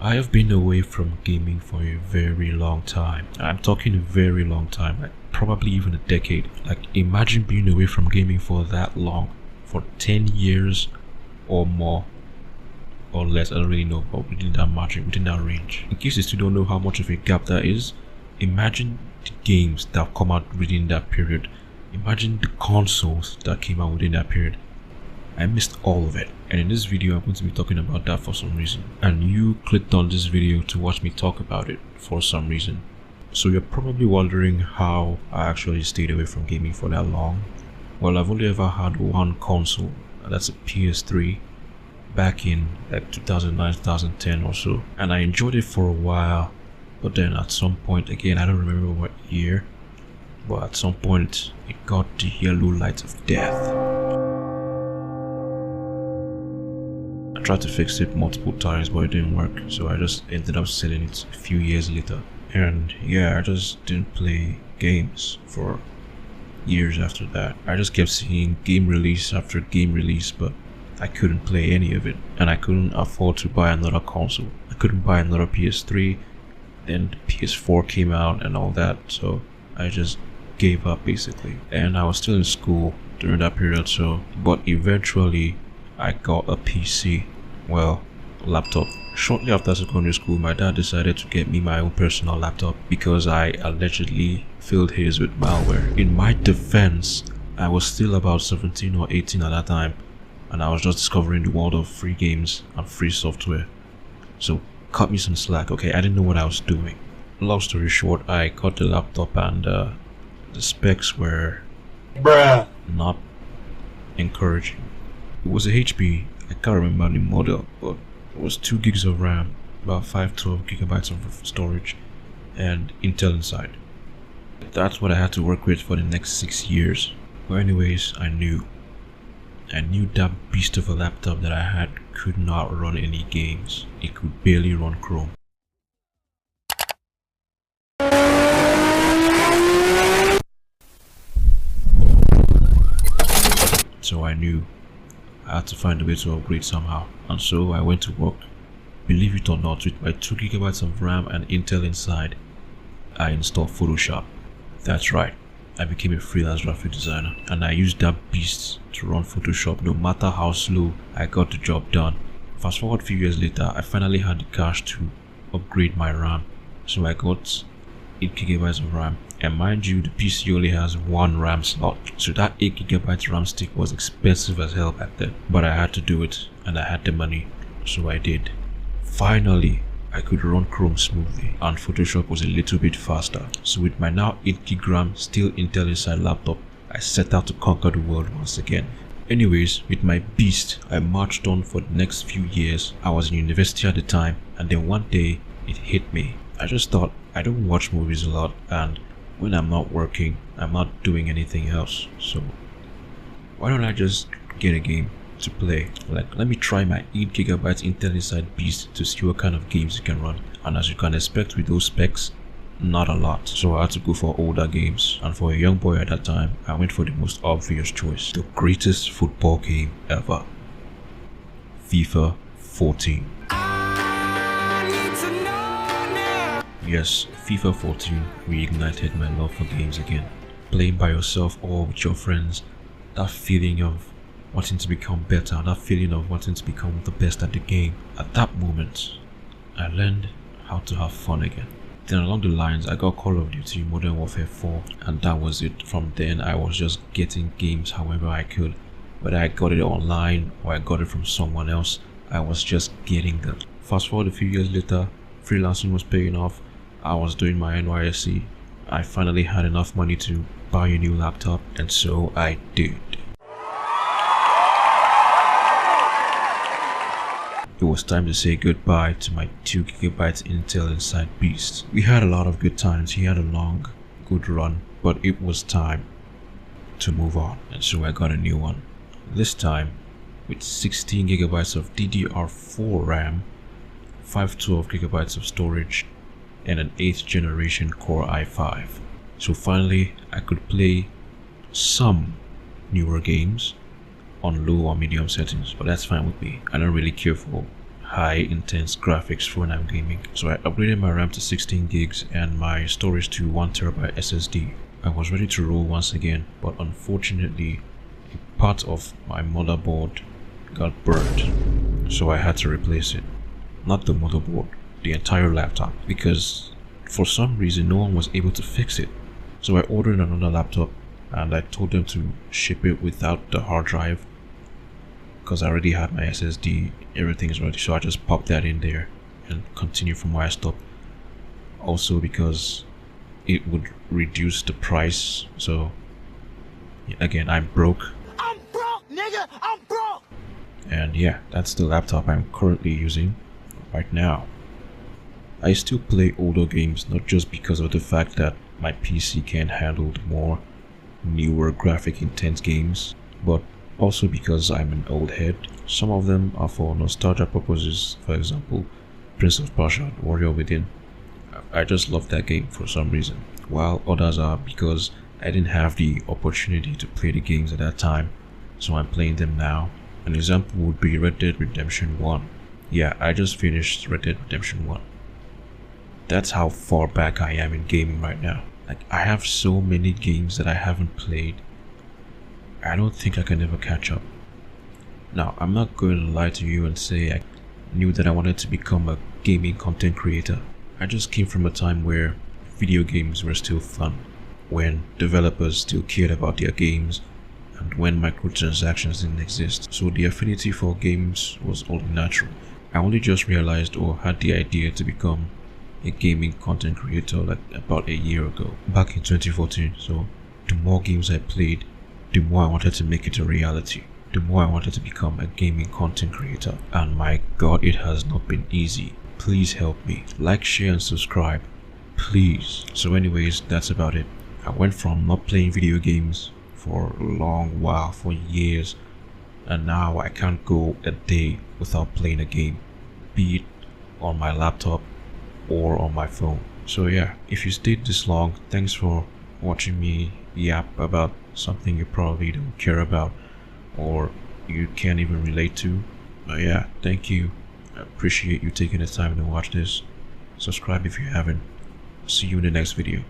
I have been away from gaming for a very long time. I'm talking a very long time, like probably even a decade. Like imagine being away from gaming for that long, for 10 years or more, or less, I don't really know, but within that margin, within that range. In case you still don't know how much of a gap that is, imagine the games that have come out within that period. Imagine the consoles that came out within that period. I missed all of it, and in this video I'm going to be talking about that for some reason, and you clicked on this video to watch me talk about it for some reason. So you're probably wondering how I actually stayed away from gaming for that long. Well, I've only ever had one console, and that's a PS3, back in like 2009, 2010 or so, and I enjoyed it for a while, but then at some point, again I don't remember what year, but at some point it got the yellow light of death. I tried to fix it multiple times, but it didn't work, so I just ended up selling it a few years later. And yeah, I just didn't play games for years after that. I just kept seeing game release after game release, but I couldn't play any of it, and I couldn't afford to buy another console. I couldn't buy another PS3, then the PS4 came out and all that, so I just gave up basically. And I was still in school during that period, so but eventually I got a PC, well, laptop. Shortly after secondary school, my dad decided to get me my own personal laptop because I allegedly filled his with malware. In my defense, I was still about 17 or 18 at that time, and I was just discovering the world of free games and free software. So cut me some slack, okay? I didn't know what I was doing. Long story short, I got the laptop, and the specs were not encouraging. It was a HP, I can't remember the model, but it was 2 gigs of RAM, about 512 gigabytes of storage, and Intel inside. That's what I had to work with for the next 6 years. But anyways, I knew that beast of a laptop that I had could not run any games. It could barely run Chrome. So I knew I had to find a way to upgrade somehow, and so I went to work. Believe it or not, with my 2 gigabytes of RAM and Intel inside, I installed Photoshop. That's right, I became a freelance graphic designer, and I used that beast to run Photoshop no matter how slow. I got the job done. Fast forward a few years later, I finally had the cash to upgrade my RAM, so I got 8 gigabytes of RAM. And mind you, the PC only has 1 RAM slot, so that 8 gigabytes RAM stick was expensive as hell back then. But I had to do it, and I had the money, so I did. Finally, I could run Chrome smoothly, and Photoshop was a little bit faster. So with my now 8 gig RAM still Intel inside laptop, I set out to conquer the world once again. Anyways, with my beast, I marched on for the next few years. I was in university at the time, and then one day, it hit me. I just thought, I don't watch movies a lot, and when I'm not working, I'm not doing anything else, so why don't I just get a game to play? Like, let me try my 8 gigabytes Intel inside beast to see what kind of games it can run. And as you can expect with those specs, not a lot. So I had to go for older games, and for a young boy at that time, I went for the most obvious choice, the greatest football game ever, FIFA 14. Yes, FIFA 14 reignited my love for games again. Playing by yourself or with your friends, that feeling of wanting to become better, that feeling of wanting to become the best at the game. At that moment, I learned how to have fun again. Then along the lines, I got Call of Duty Modern Warfare 4, and that was it. From then, I was just getting games however I could. Whether I got it online or I got it from someone else, I was just getting them. Fast forward a few years later, freelancing was paying off. I was doing my NYSC. I finally had enough money to buy a new laptop, and so I did. It was time to say goodbye to my 2 gigabytes Intel inside beast. We had a lot of good times. He had a long, good run, but it was time to move on, and so I got a new one. This time with 16 gigabytes of DDR4 RAM, 512 gigabytes of storage, and an 8th generation Core i5. So finally, I could play some newer games on low or medium settings, but that's fine with me. I don't really care for high intense graphics for when I'm gaming. So I upgraded my RAM to 16 gigs and my storage to 1 TB SSD. I was ready to roll once again, but unfortunately a part of my motherboard got burnt, so I had to replace it. Not the motherboard, the entire laptop, because for some reason no one was able to fix it. So I ordered another laptop and I told them to ship it without the hard drive, because I already had my SSD, everything is ready, so I just popped that in there and continue from where I stopped. Also because it would reduce the price. So again, I'm broke, nigga, I'm broke. And yeah, that's the laptop I'm currently using right now. I still play older games, not just because of the fact that my PC can't handle the more newer graphic intense games, but also because I'm an old head. Some of them are for nostalgia purposes, for example Prince of Persia: Warrior Within. I just love that game for some reason, while others are because I didn't have the opportunity to play the games at that time, so I'm playing them now. An example would be Red Dead Redemption 1. Yeah, I just finished Red Dead Redemption 1. That's how far back I am in gaming right now. Like, I have so many games that I haven't played. I don't think I can ever catch up. Now, I'm not going to lie to you and say I knew that I wanted to become a gaming content creator. I just came from a time where video games were still fun, when developers still cared about their games, and when microtransactions didn't exist, so the affinity for games was only natural. I only just realized or had the idea to become a gaming content creator like about a year ago, back in 2014. So the more games I played, the more I wanted to make it a reality, the more I wanted to become a gaming content creator. And my god, it has not been easy. Please help me, like, share and subscribe, please. So anyways, that's about it. I went from not playing video games for a long while, for years, and now I can't go a day without playing a game, be it on my laptop or on my phone. So yeah, if you stayed this long, thanks for watching me yap about something you probably don't care about or you can't even relate to. But yeah, thank you. I appreciate you taking the time to watch this. Subscribe if you haven't. See you in the next video.